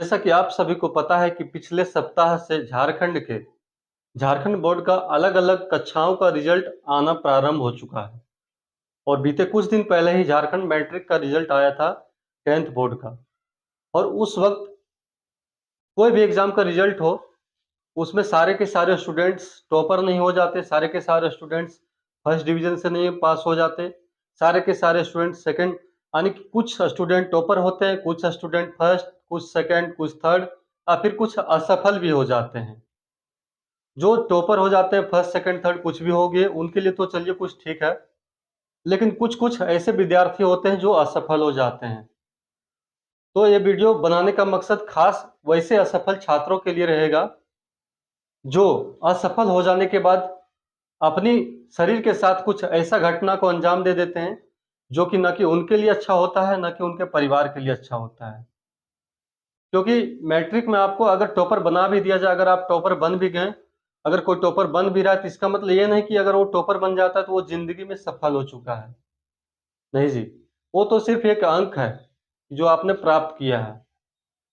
जैसा कि आप सभी को पता है कि पिछले सप्ताह से झारखंड बोर्ड का अलग-अलग कक्षाओं का रिजल्ट आना प्रारंभ हो चुका है और बीते कुछ दिन पहले ही झारखंड मैट्रिक का रिजल्ट आया था 10th बोर्ड का। और उस वक्त कोई भी एग्जाम का रिजल्ट हो, उसमें सारे के सारे स्टूडेंट्स टॉपर नहीं हो जाते, सारे के सारे स्टूडेंट्स फर्स्ट डिवीजन से नहीं पास हो जाते, सारे के सारे स्टूडेंट सेकंड, यानी कि कुछ स्टूडेंट टॉपर होते हैं, कुछ स्टूडेंट फर्स्ट, कुछ सेकंड, कुछ थर्ड या फिर कुछ असफल भी हो जाते हैं। जो टॉपर हो जाते हैं फर्स्ट, सेकंड, थर्ड कुछ भी हो गए, उनके लिए तो चलिए कुछ ठीक है, लेकिन कुछ-कुछ ऐसे विद्यार्थी होते हैं जो असफल हो जाते हैं। तो ये वीडियो बनाने का मकसद खास वैसे असफल छात्रों के लिए रहेगा, जो असफल हो जाने के बाद अपनी शरीर के साथ कुछ ऐसा घटना को अंजाम दे देते हैं, जो कि न कि उनके लिए अच्छा होता है, न कि उनके परिवार के लिए अच्छा होता है। क्योंकि मैट्रिक में आपको अगर टॉपर बना भी दिया जाए, अगर आप टॉपर बन भी गए, अगर कोई टॉपर बन भी रहा है, तो इसका मतलब ये नहीं कि अगर वो टॉपर बन जाता है, तो वो ज़िंदगी में सफल हो चुका है। नहीं जी, वो तो सिर्फ़ एक अंक है, जो आपने प्राप्त किया है।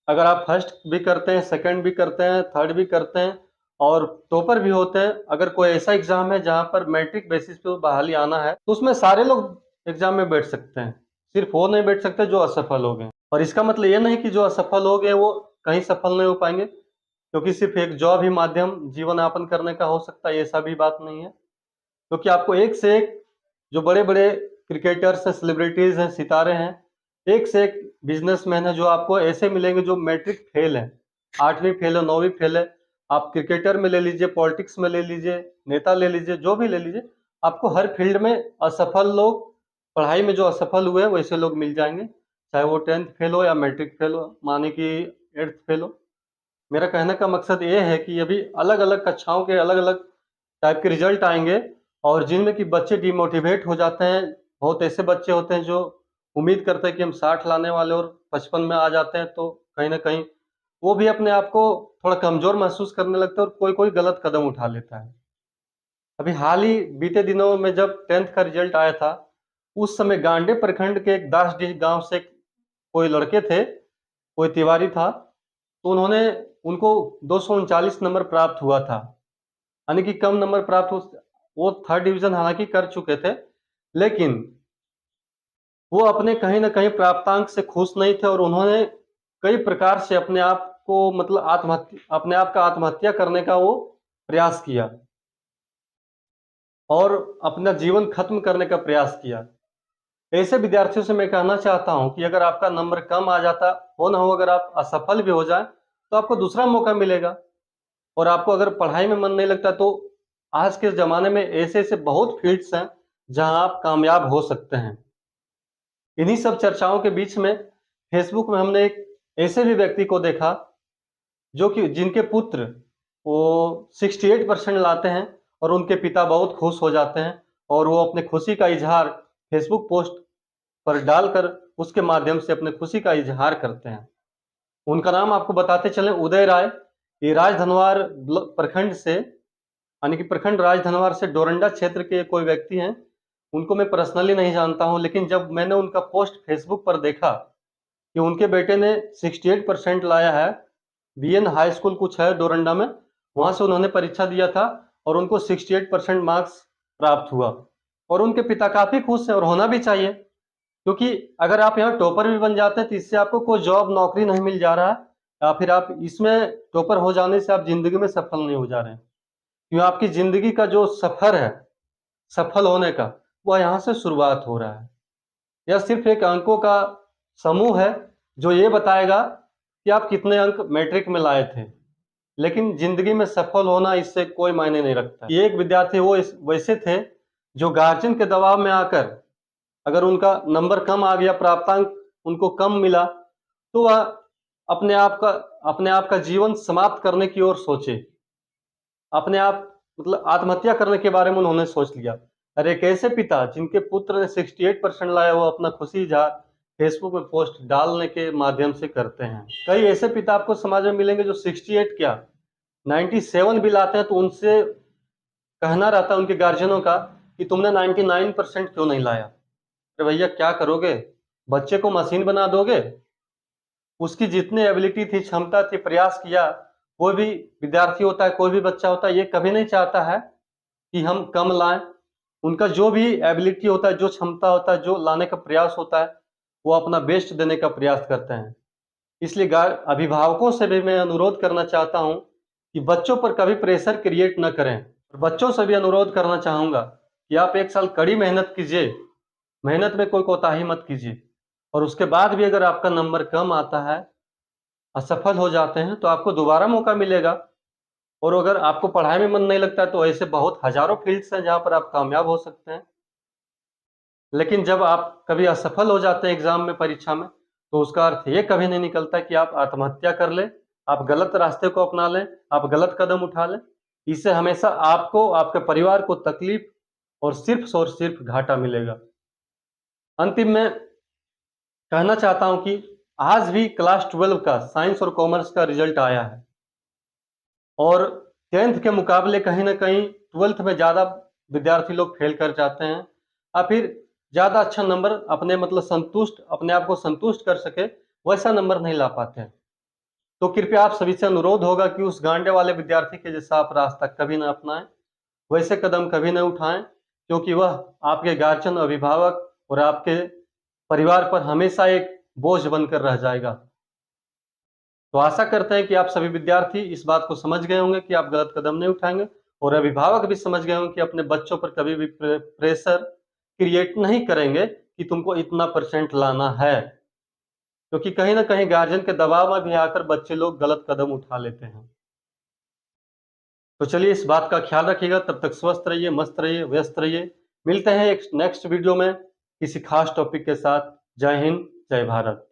अगर आप फर्स्ट भी करते हैं, सेकंड भी करते हैं, थर्ड भी करते हैं और टॉपर भी होते हैं, अगर कोई ऐसा एग्ज़ाम है जहाँ पर मैट्रिक बेसिस पे बहाली आना है, तो उसमें सारे लोग एग्ज़ाम में बैठ सकते हैं। सिर्फ़ वो नहीं बैठ सकते जो असफल हो गए। और इसका मतलब ये नहीं कि जो असफल हो गए वो कहीं सफल नहीं हो पाएँगे, क्योंकि सिर्फ़ एक जॉब ही माध्यम जीवन यापन करने का हो सकता है, ऐसा भी बात नहीं है। क्योंकि आपको एक से एक जो बड़े-बड़े क्रिकेटर्स हैं, सेलिब्रिटीज़ हैं, सितारे हैं, एक से एक बिज़नेसमैन हैं जो आपको ऐसे मिलेंगे जो मैट्रिक फेल हैं, 8वीं फेल है, 9वीं फेल है। आप क्रिकेटर में ले लीजिए, पॉलिटिक्स में ले लीजिए, नेता ले लीजिए, जो भी ले लीजिए, आपको हर फ़ील्ड में असफल लोग, पढ़ाई में जो असफल हुए हैं, वैसे लोग मिल जाएँगे। चाहे वो 10th फेल हो या मैट्रिक फेल हो, माने कि 8th फेल हो। मेरा कहने का मकसद ये है कि अभी अलग-अलग कक्षाओं के अलग-अलग टाइप के रिजल्ट आएँगे और जिनमें कि बच्चे डिमोटिवेट हो जाते हैं। बहुत ऐसे बच्चे होते हैं जो उम्मीद करते हैं कि हम 60 लाने वाले और 55 में आ जाते हैं, तो कहीं न कहीं वो भी अपने आप को थोड़ा कमज़ोर महसूस करने लगते हैं और कोई-कोई गलत कदम उठा लेता है। अभी हाल ही बीते दिनों में जब 10th का रिजल्ट आया था, उस समय गांडे प्रखंड के एक दासडीह गाँव से कोई लड़के थे, कोई तिवारी था, तो उनको 239 नंबर प्राप्त हुआ था। यानी कि कम नंबर प्राप्त हो, वो थर्ड डिवीज़न हालाँकि कर चुके थे, लेकिन वो अपने कहीं न कहीं प्राप्तांक से खुश नहीं थे और उन्होंने कई प्रकार से अपने आप को मतलब अपने आप का आत्महत्या करने का वो प्रयास किया और अपना जीवन खत्म करने का प्रयास किया। ऐसे विद्यार्थियों से मैं कहना चाहता हूँ कि अगर आपका नंबर कम आ जाता हो ना हो, अगर आप असफल भी हो जाएँ, तो आपको दूसरा मौका मिलेगा। और आपको अगर पढ़ाई में मन नहीं लगता, तो आज के ज़माने में ऐसे-ऐसे बहुत फ़ील्ड्स हैं, जहाँ आप कामयाब हो सकते हैं। इन्हीं सब चर्चाओं के बीच में फ़ेसबुक में हमने एक ऐसे भी व्यक्ति को देखा, जो कि जिनके पुत्र वो 68% लाते हैं और उनके पिता बहुत खुश हो जाते हैं और वो अपनी खुशी का इज़हार फ़ेसबुक पोस्ट पर डालकर उसके माध्यम से अपनी खुशी का इज़हार करते हैं। उनका नाम आपको बताते चलें, उदय राय। ये राजधनवार प्रखंड से, यानी कि प्रखंड राजधनवार से डोरंडा क्षेत्र के कोई व्यक्ति हैं। उनको मैं पर्सनली नहीं जानता हूँ, लेकिन जब मैंने उनका पोस्ट फेसबुक पर देखा कि उनके बेटे ने 68% लाया है, बीएन हाई स्कूल कुछ है डोरंडा में, वहाँ से उन्होंने परीक्षा दिया था और उनको 68% मार्क्स प्राप्त हुआ और उनके पिता काफ़ी खुश हैं और होना भी चाहिए, क्योंकि अगर आप यहाँ टॉपर भी बन जाते हैं, तो इससे आपको कोई जॉब नौकरी नहीं मिल जा रहा है या फिर आप इसमें टॉपर हो जाने से आप ज़िंदगी में सफल नहीं हो जा रहे हैं। क्यों आपकी ज़िंदगी का जो सफ़र है, सफल होने का, वह यहाँ से शुरुआत हो रहा है। यह सिर्फ़ एक अंकों का समूह है, जो ये बताएगा कि आप कितने अंक मैट्रिक में लाए थे। लेकिन ज़िंदगी में सफल होना इससे कोई मायने नहीं रखता। ये एक विद्यार्थी वो इस वैसे थे, जो गार्जियन के दबाव में आकर अगर उनका नंबर कम आ गया, प्राप्तांक उनको कम मिला, तो वह अपने आप का अपने आप का जीवन समाप्त करने की ओर सोचे। अपने आप मतलब आत्महत्या करने के बारे में उन्होंने सोच लिया। अरे एक ऐसे पिता जिनके पुत्र ने 68% लाया, वो अपना खुशी इज़हार फेसबुक में पोस्ट डालने के माध्यम से करते हैं। कई ऐसे पिता आपको समाज में मिलेंगे जो 68 क्या 97 भी लाते हैं, तो उनसे कहना रहता है उनके गार्जियनों का कि तुमने 99% क्यों नहीं लाया? अरे भैया क्या करोगे? बच्चे को मशीन बना दोगे? उसकी जितनी एबिलिटी थी, क्षमता थी, प्रयास किया। कोई भी विद्यार्थी होता है, कोई भी बच्चा होता है, ये कभी नहीं चाहता है कि हम कम लाएं। उनका जो भी एबिलिटी होता है, जो क्षमता होता है, जो लाने का प्रयास होता है, वो अपना बेस्ट देने का प्रयास करते हैं। इसलिए अभिभावकों से भी मैं अनुरोध करना चाहता हूं कि बच्चों पर कभी प्रेशर क्रिएट न करें। बच्चों से भी अनुरोध करना चाहूंगा कि आप 1 साल कड़ी मेहनत कीजिए, मेहनत में कोई कोताही मत कीजिए, और उसके बाद भी अगर आपका नंबर कम आता है, असफल हो जाते हैं, तो आपको दोबारा मौका मिलेगा। और अगर आपको पढ़ाई में मन नहीं लगता है, तो ऐसे बहुत हजारों फील्ड्स हैं जहां पर आप कामयाब हो सकते हैं। लेकिन जब आप कभी असफल हो जाते हैं एग्जाम में, परीक्षा में, तो उसका अर्थ ये कभी नहीं निकलता कि आप आत्महत्या कर लें, आप गलत रास्ते को अपना लें, आप गलत कदम उठा लें। इससे हमेशा आपको, आपके परिवार को तकलीफ और सिर्फ घाटा मिलेगा। अंतिम में कहना चाहता हूं कि आज भी क्लास 12 का साइंस और कॉमर्स का रिजल्ट आया है, और 10th के मुकाबले कहीं ना कहीं 12th में ज़्यादा विद्यार्थी लोग फेल कर जाते हैं, या फिर ज़्यादा अच्छा नंबर अपने अपने आप को संतुष्ट कर सके वैसा नंबर नहीं ला पाते हैं। तो कृपया आप सभी से अनुरोध होगा कि उस गांडे वाले विद्यार्थी के जैसा आप रास्ता कभी ना अपनाएं, वैसे कदम कभी ना उठाएं, क्योंकि वह आपके गार्जियन, अभिभावक और आपके परिवार पर हमेशा एक बोझ बनकर रह जाएगा। तो आशा करते हैं कि आप सभी विद्यार्थी इस बात को समझ गए होंगे कि आप गलत कदम नहीं उठाएंगे, और अभिभावक भी समझ गए होंगे कि अपने बच्चों पर कभी भी प्रेशर क्रिएट नहीं करेंगे कि तुमको इतना परसेंट लाना है, क्योंकि कहीं ना कहीं गार्जियन के दबाव में भी आकर बच्चे लोग गलत कदम उठा लेते हैं। तो चलिए, इस बात का ख्याल रखिएगा। तब तक स्वस्थ रहिए, मस्त रहिए, व्यस्त रहिए। मिलते हैं एक नेक्स्ट वीडियो में किसी खास टॉपिक के साथ। जय हिंद, जय भारत।